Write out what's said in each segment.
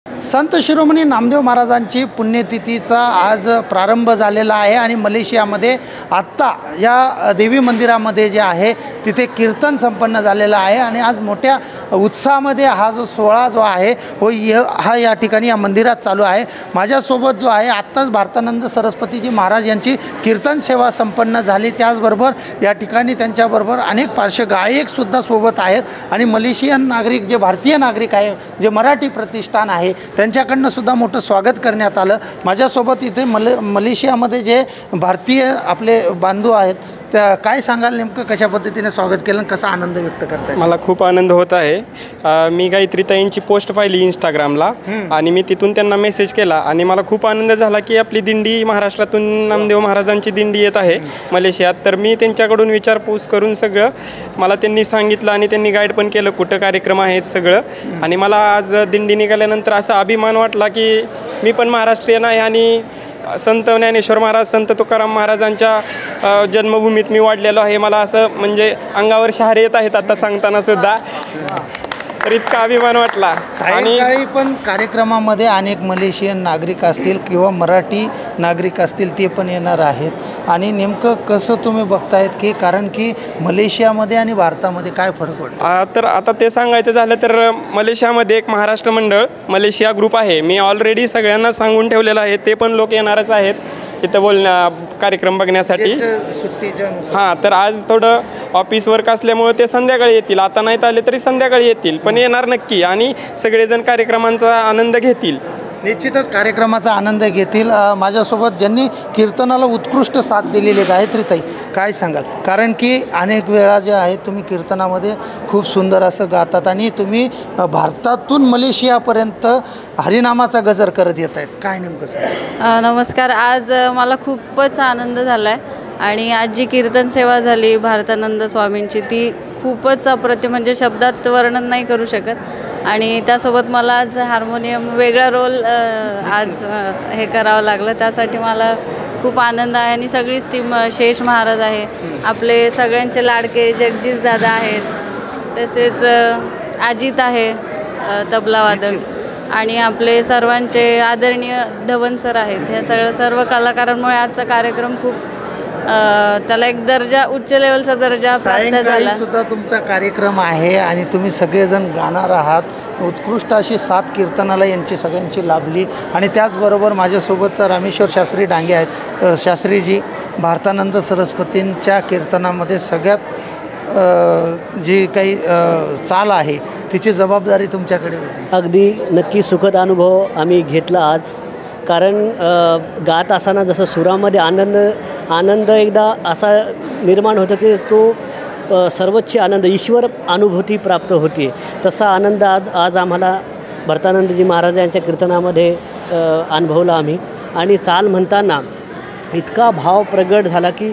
संत शिरोमणी नामदेव महाराजांची पुण्यतिथीचा आज प्रारंभ झालेला आहे आणि मलेशियामध्ये आत्ता या देवी मंदिरामध्ये जे आहे तिथे कीर्तन संपन्न झालेलं आहे आणि आज मोठ्या उत्साहामध्ये हा जो सोहळा जो आहे हा या ठिकाणी या मंदिरात चालू आहे। माझ्यासोबत जो आहे आत्ताच भारतानंद सरस्वतीजी महाराज यांची कीर्तन सेवा संपन्न झाली, त्याचबरोबर या ठिकाणी त्यांच्याबरोबर अनेक पार्श्वगायकसुद्धा सोबत आहेत आणि मलेशियन नागरिक जे भारतीय नागरिक आहे जे मराठी प्रतिष्ठान आहे त्यांच्याकडनं सुद्धा मोठं स्वागत करण्यात आलं। माझ्यासोबत इथे मलेशियामध्ये जे भारतीय आपले बांधव आहेत त्या काय सांगाल, नेमकं कशा पद्धतीने स्वागत केलं, कसा आनंद व्यक्त करताय? मला खूप आनंद होत आहे। मी गायत्री ताईंची पोस्ट पाहिली इंस्टाग्रामला आणि मी तिथून त्यांना मेसेज केला आणि मला खूप आनंद झाला की आपली दिंडी महाराष्ट्रातून नामदेव महाराजांची दिंडी येत आहे मलेशियात। तर मी त्यांच्याकडून विचारपूस करून सगळं मला त्यांनी सांगितलं आणि त्यांनी गाईड पण केलं कुठं कार्यक्रम आहेत सगळं। आणि मला आज दिंडी निघाल्यानंतर असा अभिमान वाटला की मी पण महाराष्ट्रीयन आहे आणि संत ज्ञानेश्वर महाराज संत तुकाराम महाराजांच्या जन्मभूमीत मी वाढलेलो आहे। मला असं म्हणजे अंगावर शहारे येत आहेत आता सांगताना सुद्धा, तर इतका अभिमान वाटला। आणि पण कार्यक्रमामध्ये अनेक मलेशियन नागरिक असतील किंवा मराठी नागरिक असतील ते पण येणार आहेत आणि नेमकं कसं तुम्ही बघतायत की कारण की मलेशियामध्ये आणि भारतामध्ये काय फरक पडतो? तर आता ते सांगायचं झालं तर मलेशियामध्ये एक महाराष्ट्र मंडळ मलेशिया ग्रुप आहे, मी ऑलरेडी सगळ्यांना सांगून ठेवलेलं आहे, ते पण लोक येणारच आहेत इथं कार्यक्रम बघण्यासाठी। हां, तर आज थोडं ऑफिस वर्क असल्यामुळे ते संध्याकाळी येतील, आता नाहीत आले तरी संध्याकाळी येतील, पण येणार नक्की आणि सगळेजण कार्यक्रमांचा आनंद घेतील। निश्चितच कार्यक्रमाचा आनंद घेतील। माझ्यासोबत ज्यांनी कीर्तनाला उत्कृष्ट साथ दिलेली गायत्री ताई, काय सांगाल? कारण की अनेक वेळा जे आहे तुम्ही कीर्तनामध्ये खूप सुंदर असं गातात आणि तुम्ही भारतातून मलेशियापर्यंत हरिनामाचा गजर करत येत आहेत, काय नेमकं सांगा? नमस्कार, आज मला खूपच आनंद झाला आहे आणि आज जी कीर्तन सेवा झाली भारतानंद स्वामींची ती खूपच अप्रतिम, म्हणजे शब्दात वर्णन नाही करू शकत। आणि त्यासोबत मला आज हार्मोनियम वेगळा रोल आज हे करावं लागलं, त्यासाठी मला खूप आनंद आहे। आणि सगळीच टीम, शेष महाराज आहे, आपले सगळ्यांचे लाडके जगदीश दादा आहेत, तसेच अजित आहे तबला वादक आणि आपले सर्वांचे आदरणीय धवन सर आहेत। ह्या सर्व कलाकारांमुळे आजचा कार्यक्रम खूप त्याला एक दर्जा, उच्च लेवलचा दर्जा प्राप्त झाला। सुद्धा तुमचा कार्यक्रम आहे आणि तुम्ही सगळेजण गाणार आहात, उत्कृष्ट अशी साथ कीर्तनाला यांची सगळ्यांची लाभली। आणि त्याचबरोबर माझ्यासोबत रामेश्वर शास्त्री डांगे आहेत। शास्त्रीजी, भारतानंद सरस्वतींच्या कीर्तनामध्ये सगळ्यात जी काही चाल आहे तिची जबाबदारी तुमच्याकडे होती? अगदी नक्की सुखद अनुभव आम्ही घेतला आज, कारण गात असताना जसं सुरामध्ये आनंद एकदा असा निर्माण होतो की तो सर्वोच्च आनंद, ईश्वर अनुभूती प्राप्त होती, तसा आनंद आज आम्हाला भरतानंदजी महाराज यांच्या कीर्तनामध्ये अनुभवला आम्ही। आणि चाल म्हणताना इतका भाव प्रगट झाला की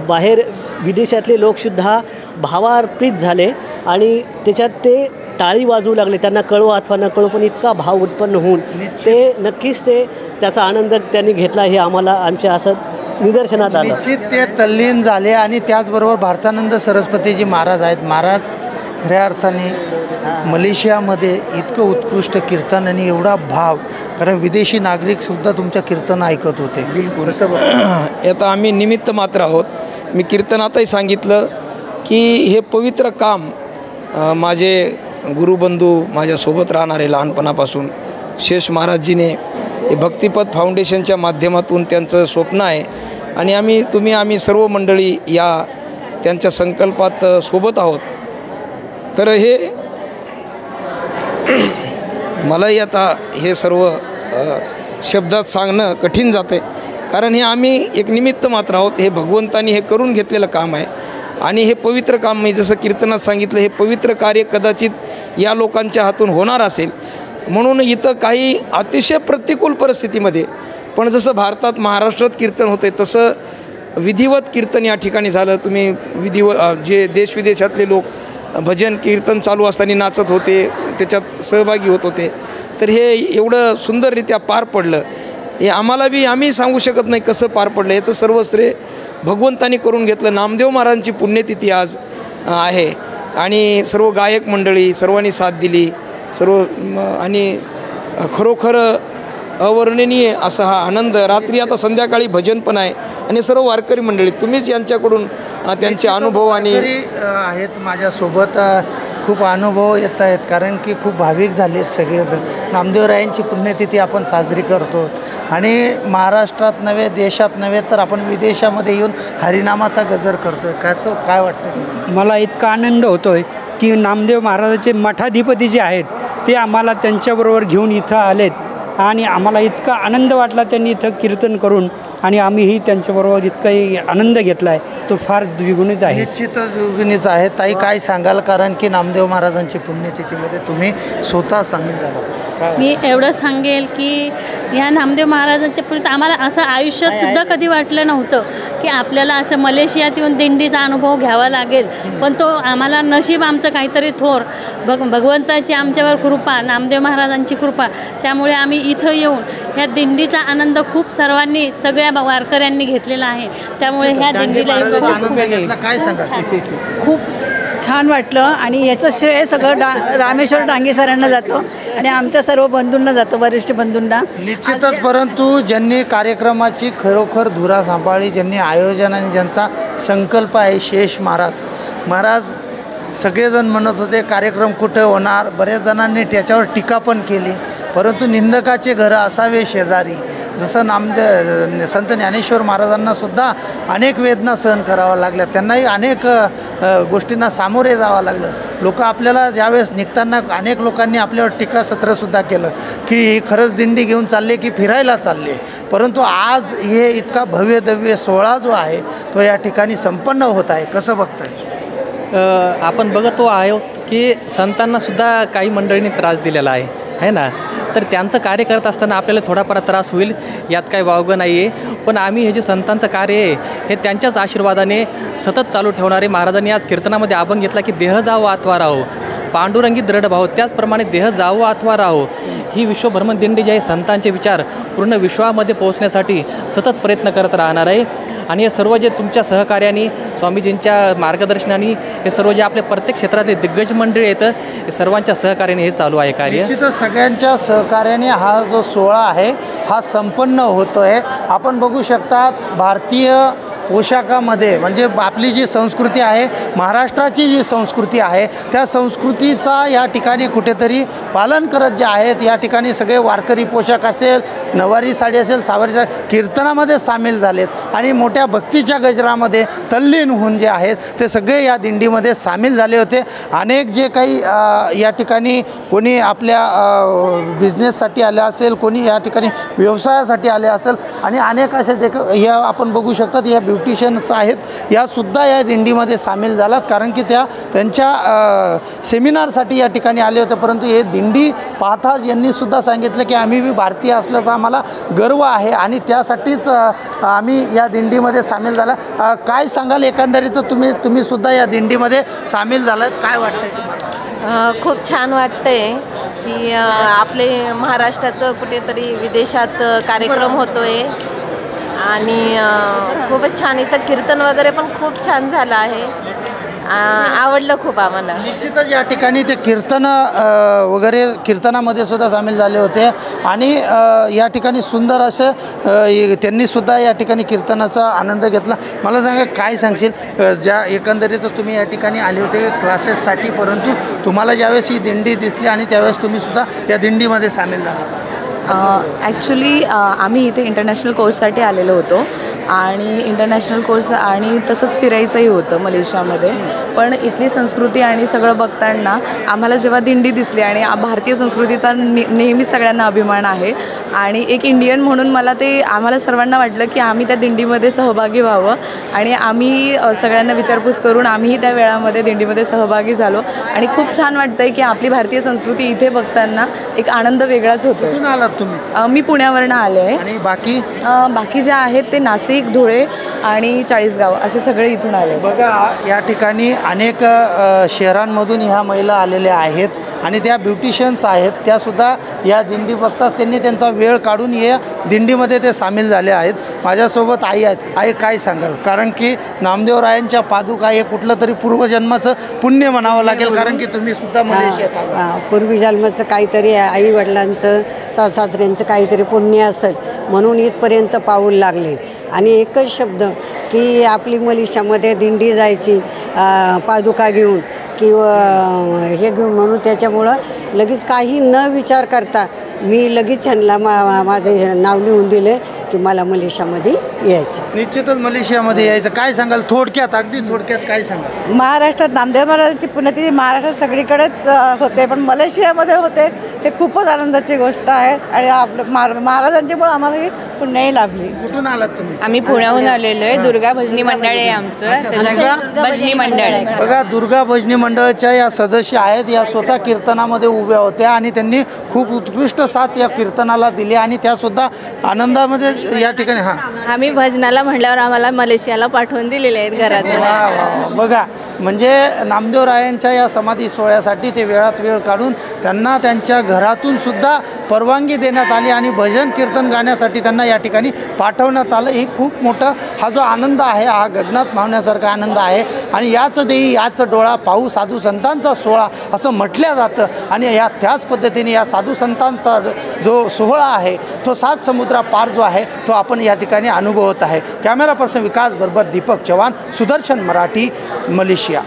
बाहेर विदेशातले लोकसुद्धा भावार्पित झाले आणि त्याच्यात ते टाळी वाजवू लागले, त्यांना कळो अथवा न कळो, पण इतका भाव उत्पन्न होऊन ते नक्कीच त्याचा आनंद त्यांनी घेतला, हे आम्हाला आमच्या असं निदर्शनात आलं। निश्चित ते तल्लीन झाले। आणि त्याचबरोबर भारतानंद सरस्वतीजी महाराज आहेत, महाराज खऱ्या अर्थाने मलेशियामध्ये इतकं उत्कृष्ट कीर्तन आणि एवढा भाव, कारण विदेशी नागरिकसुद्धा तुमच्या कीर्तन ऐकत होते। बिलकुल आता आम्ही निमित्त मात्र आहोत। मी कीर्तनातही सांगितलं की हे पवित्र काम माझे गुरुबंधू माझ्यासोबत राहणारे लहानपणापासून शेष महाराजजीने हे भक्तिपथ फाउंडेशनच्या माध्यमातून त्यांचं स्वप्न आहे आणि आम्ही सर्व मंडळी या त्यांच्या संकल्पात सोबत आहोत। तर हे मलाही आता हे सर्व शब्दात सांगणं कठीण जातं आहे, कारण हे आम्ही एक निमित्त मात्र आहोत। हे भगवंतानी हे करून घेतलेलं काम आहे आणि हे पवित्र काम, मी जसं कीर्तनात सांगितलं, हे पवित्र कार्य कदाचित या लोकांच्या हातून होणार असेल म्हणून इथं काही अतिशय प्रतिकूल परिस्थितीमध्ये, पण जसं भारतात महाराष्ट्रात कीर्तन होते तसं विधिवत कीर्तन या ठिकाणी झालं। तुम्ही जे देशविदेशातले लोक भजन कीर्तन चालू असताना नाचत होते, त्याच्यात सहभागी होत होते, तर हे एवढं सुंदररित्या पार पडलं। हे आम्ही सांगू शकत नाही कसं पार पडलं, याचं सर्व श्रेय भगवंतानी करून घेतलं। नामदेव महाराजांची पुण्यतिथी आज आहे आणि सर्व गायक मंडळी सर्वांनी साथ दिली, सर्व आणि खरोखर अवर्णनीय असा हा आनंद. रात्री आता संध्याकाळी भजन पण आहे आणि सर्व वारकरी मंडळी तुम्हीच यांच्याकडून त्यांचे अनुभव आणि आहेत माझ्यासोबत. खूप अनुभव येत आहेत कारण की खूप भाविक झाले आहेत सगळेजण. नामदेवरायांची पुण्यतिथी आपण साजरी करतो आणि महाराष्ट्रात नव्हे देशात नव्हे तर आपण विदेशामध्ये येऊन हरिनामाचा गजर करतो आहे. कसं काय वाटतं? मला इतका आनंद होतो आहे की नामदेव महाराजाचे मठाधिपती जे आहेत ते आम्हाला त्यांच्याबरोबर घेऊन इथं आलेत आणि आम्हाला इतका आनंद वाटला त्यांनी इथं कीर्तन करून आणि आम्हीही त्यांच्याबरोबर इतकाही आनंद घेतला आहे तो फार द्विगुणित आहे. निश्चितच द्विगुणित आहे. ताई काय सांगाल कारण की नामदेव महाराजांची पुण्यतिथीमध्ये तुम्ही स्वतः सामील झाला. मी एवढं सांगेल की ह्या नामदेव महाराजांच्या पुढे आम्हाला असं आयुष्यात सुद्धा कधी वाटलं नव्हतं की आपल्याला असं मलेशियात येऊन दिंडीचा अनुभव घ्यावा लागेल. पण तो आम्हाला नशीब आमचं काहीतरी थोर भगवंताची आमच्यावर कृपा, नामदेव महाराजांची कृपा, त्यामुळे आम्ही इथं येऊन ह्या दिंडीचा आनंद खूप सर्वांनी सगळ्या वारकऱ्यांनी घेतलेला आहे. त्यामुळे ह्या दिंडीला काय सांगा? खूप छान वाटलं आणि याचं श्रेय सगळं रामेश्वर डांगे सरांना जातो आणि आमच्या सर्व बंधूंना जातो, वरिष्ठ बंधूंना. निश्चितच. परंतु ज्यांनी कार्यक्रमाची खरोखर धुरा सांभाळली, ज्यांनी आयोजन आणि ज्यांचा संकल्प आहे शेष महाराज सगळेजण म्हणत होते कार्यक्रम कुठे होणार. बऱ्याच जणांनी त्याच्यावर टीका पण केली. परंतु निंदकाचे घरं असावे शेजारी. जसं संत ज्ञानेश्वर महाराजांना सुद्धा अनेक वेदना सहन कराव्या लागल्या. त्यांनाही अनेक गोष्टींना सामोरे जावं लागलं. लोक आपल्याला ज्यावेळेस निघताना अनेक लोकांनी आपल्यावर टीकासत्रसुद्धा केलं की खरंच दिंडी घेऊन चालले की फिरायला चालले. परंतु आज हे इतका भव्य दिव्य सोहळा जो आहे तो या ठिकाणी संपन्न होत आहे. कसं बघताय? आपण बघतो आहोत की संतांनासुद्धा काही मंडळींनी त्रास दिलेला आहे ना. तर त्यांचं कार्य करत असताना आपल्याला थोडाफार त्रास होईल, यात काही वावगं नाही आहे. पण आम्ही हे जे संतांचं कार्य आहे हे त्यांच्याच आशीर्वादाने सतत चालू ठेवणारे. महाराजांनी आज कीर्तनामध्ये अभंग घेतला की देह जावो अथवा राहो, पांडुरंगी दृढ भाव. त्याचप्रमाणे देह जावो अथवा राहो ही विश्वभ्रमण दिंडी जी आहे संतांचे विचार पूर्ण विश्वामध्ये पोहोचण्यासाठी सतत प्रयत्न करत राहणार आहे. आणि हे सर्व जे तुमच्या सहकार्याने स्वामीजींच्या मार्गदर्शनाने हे सर्व जे आपल्या प्रत्येक क्षेत्रातले दिग्गज मंडळी आहेत हे सर्वांच्या सहकार्याने हे चालू आहे कार्य. निश्चितच सगळ्यांच्या सहकार्याने हा जो सोहळा आहे हा संपन्न होतो आहे. आपण बघू शकता भारतीय पोशाखामध्ये म्हणजे आपली जी संस्कृती आहे, महाराष्ट्राची जी संस्कृती आहे त्या संस्कृतीचा या ठिकाणी कुठेतरी पालन करत जे आहेत या ठिकाणी सगळे वारकरी पोशाख असेल, नवारी साडी असेल, सावरी साडी कीर्तनामध्ये सामील झालेत आणि मोठ्या भक्तीच्या गजरामध्ये तल्लीन होऊन जे आहेत ते सगळे या दिंडीमध्ये सामील झाले होते. अनेक जे काही या ठिकाणी कोणी आपल्या बिझनेससाठी आले असेल, कोणी या ठिकाणी व्यवसायासाठी आले असेल आणि अनेक असे या आपण बघू शकतात या ब्युटिशियन्स आहेत यासुद्धा या दिंडीमध्ये सामील झालात कारण की त्यांच्या सेमिनारसाठी या ठिकाणी आले होते. परंतु हे दिंडी पाहताच यांनीसुद्धा सांगितलं की आम्ही भारतीय असल्याचा आम्हाला गर्व आहे आणि त्यासाठीच आम्ही या दिंडीमध्ये सामील झाला. काय सांगाल एकंदरीत तुम्ही सुद्धा या दिंडीमध्ये सामील झालात, काय वाटतंय तुम्हाला? खूप छान वाटतंय की आपले महाराष्ट्राचं कुठेतरी विदेशात कार्यक्रम होतोय आणि खूपच छान. इथं कीर्तन वगैरे पण खूप छान झालं आहे, आवडलं खूप आम्हाला. निश्चितच या ठिकाणी ते कीर्तन वगैरे कीर्तनामध्ये सुद्धा सामील झाले होते आणि या ठिकाणी सुंदर असं त्यांनीसुद्धा या ठिकाणी कीर्तनाचा आनंद घेतला. मला सांगा काय सांगशील ज्या एकंदरीतच तुम्ही या ठिकाणी आले होते क्लासेससाठी, परंतु तुम्हाला ज्यावेळेस ही दिंडी दिसली आणि त्यावेळेस तुम्हीसुद्धा या दिंडीमध्ये सामील झाला? ॲक्च्युली आम्ही इथे इंटरनॅशनल कोर्ससाठी आलेलो होतो आणि इंटरनॅशनल कोर्स आणि तसंच फिरायचंही होतं मलेशियामध्ये. पण इथली संस्कृती आणि सगळं बघताना आम्हाला जेव्हा दिंडी दिसली आणि भारतीय संस्कृतीचा नेहमीच सगळ्यांना अभिमान आहे आणि एक इंडियन म्हणून मला ते आम्हाला सर्वांना वाटलं की आम्ही त्या दिंडीमध्ये सहभागी व्हावं आणि आम्ही सगळ्यांना विचारपूस करून आम्हीही त्या वेळामध्ये दिंडीमध्ये सहभागी झालो आणि खूप छान वाटतं आहे की आपली भारतीय संस्कृती इथे बघताना एक आनंद वेगळाच होतो. कुठून आलात तुम्ही? मी पुण्यावरनं आले आहे. आणि बाकी जे आहेत ते नाशिक, धुळे आणि चाळीसगाव असे सगळे इथून आले. बघा या ठिकाणी अनेक शहरांमधून ह्या महिला आलेल्या आहेत आणि त्या ब्युटिशियन्स आहेत, त्यासुद्धा या दिंडी बघताच त्यांनी त्यांचा वेळ काढून या दिंडीमध्ये ते सामील झाले आहेत. माझ्यासोबत आई आहेत. आई काय सांगाल? कारण की नामदेवरायांच्या पादुका हे कुठलं तरी पूर्वजन्माचं पुण्य म्हणावं लागेल, कारण की तुम्ही सुद्धा मलेशियात आहात. पूर्वजन्माचं काहीतरी आईवडिलांचं सासऱ्यांचं काहीतरी पुण्य असेल म्हणून इथपर्यंत पाऊल लागले. आणि एकच शब्द की आपली मलेशियामध्ये दिंडी जायची पादुका घेऊन किंवा हे घेऊन, म्हणून त्याच्यामुळं लगेच काही न विचार करता मी लगेच ह्यांना माझं नाव लिहून दिले की मला मलेशियामध्ये यायचं. निश्चितच मलेशियामध्ये यायचं. काय सांगाल थोडक्यात, अगदी थोडक्यात काय सांगाल? महाराष्ट्रात नामदेव महाराजांची पुण्यतिथी महाराष्ट्रात सगळीकडेच होते, पण मलेशियामध्ये होते हे खूपच आनंदाची गोष्ट आहे. आणि आपलं महाराजांच्यामुळे आम्हाला ही पुण्याही लाभली. कुठून आलात तुम्ही? आम्ही पुण्याहून आलेलो आहे. दुर्गा भजनी मंडळ आहे आमचं, त्याच्या भजनी मंडळ आहे. बघा, दुर्गा भजनी मंडळाच्या या सदस्य आहेत. या स्वतः कीर्तनामध्ये उभ्या होत्या आणि त्यांनी खूप उत्कृष्ट साथ या कीर्तनाला दिली आणि त्यासुद्धा आनंदामध्ये या ठिकाणी. हां, आम्ही भजनाला म्हटल्यावर आम्हाला मलेशियाला पाठवून दिलेले आहेत घरात. वा वा. बघा, म्हणजे नामदेवरायांच्या या समाधी सोहळ्यासाठी ते वेळात वेळ काढून त्यांना त्यांच्या घरातून सुद्धा परवानगी देण्यात आली आणि भजन कीर्तन गाण्यासाठी त्यांना या ठिकाणी पाठवण्यात आलं. ही खूप मोठा हा जो आनंद आहे हा गगनात मावण्यासारखा आनंद आहे. आणि याच देई याच डोळा पाहू साधू संतांचा सोहळा असं म्हटलं जातं. आणि या त्याच पद्धतीने या साधू संतांचा जो सोहळा आहे तो 7 समुद्रा पार जो आहे तो आपण या ठिकाणी अनुभवत आहे. कॅमेरा पर्सन विकास बरोबर दीपक चव्हाण, सुदर्शन मराठी, मलेशिया.